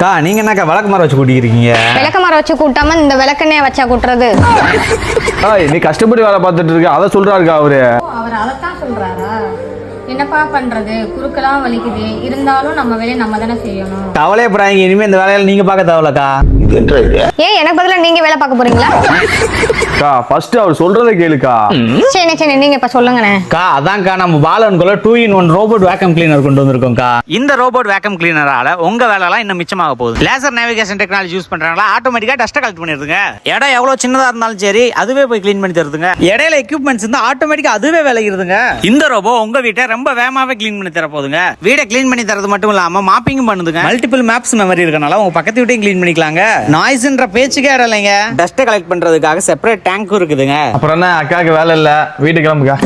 அக்கா நீங்க என்னக்கா விளக்கு மரம் வச்சு கூட்டிக்கிறீங்க? விளக்க மரம் வச்சு கூட்டாம இந்த விளக்கெண்ணெய் வச்சா கூட்டுறது. நீ கஷ்டப்பட்டு வேலை பார்த்துட்டு இருக்க, அதை சொல்றாருக்கா அவரு. அவர் அதைத்தான் சொல்றாரா? என்னப்பா பண்றது, குறுக்கெல்லாம் வலிக்குது, இருந்தாலும் நம்ம வேலையை நம்ம தானே செய்யணும். கவலையப்படாதீங்க, இனிமே இந்த வேலையில நீங்க பார்க்க தேவையில்லக்கா. ஏன் எனக்கு பதிலா நீங்க வேலை பார்க்க போறீங்களா? ஃபர்ஸ்ட் அவர் சொல்றதை கேளுக்கா. சரி நீங்க இப்ப சொல்லுங்கண்ணே. அதான்க்கா நம்ம பாலன்குள்ள 2-in-1 ரோபோட் வேக்கம் கிளீனர் கொண்டு வந்திருக்கோம்க்கா. இந்த ரோபோட் வேக்கம் கிளீனரால உங்க வேலைலாம் இன்னும் மிச்சமாக போகுது. லேசர் நேவிகேஷன் டெக்னாலஜி யூஸ் பண்றாங்களா, ஆட்டோமேட்டிக்கா டஸ்ட் கலெக்ட் பண்ணிடுதுங்க. இடம் எவ்வளவு சின்னதா இருந்தாலும் சரி அதுவே போய் கிளீன் பண்ணி தருதுங்க. இடையில எக்யூப்மெண்ட்ஸ் இருந்தா ஆட்டோமேட்டிக்கா அதுவே விளையிடுதுங்க. இந்த ரோபோ உங்க வீட்டை ரொம்ப வேகமாவே கிளீன் பண்ணி தர போதுங்க. வீடை கிளீன் பண்ணி தரது மட்டும் இல்லாம மாப்பிங் பண்ணுதுங்க. மல்டிபிள் மேப்ஸ் மெமரி இருக்கனால உங்க பக்கத்து வீட்டையும் கிளீன் பண்ணிக்கலாங்க. நாய்ஸ்ன்ற பேச்சுக்கே இடம் இல்லைங்க. டஸ்ட் கலெக்ட் பண்றதுக்காக செப்பரேட் டேங்க்கும் இருக்குதுங்க. அப்புறம் என்ன, அக்காவுக்கு வேலை இல்ல, வீட்டுக்கு கிளம்புக்கா.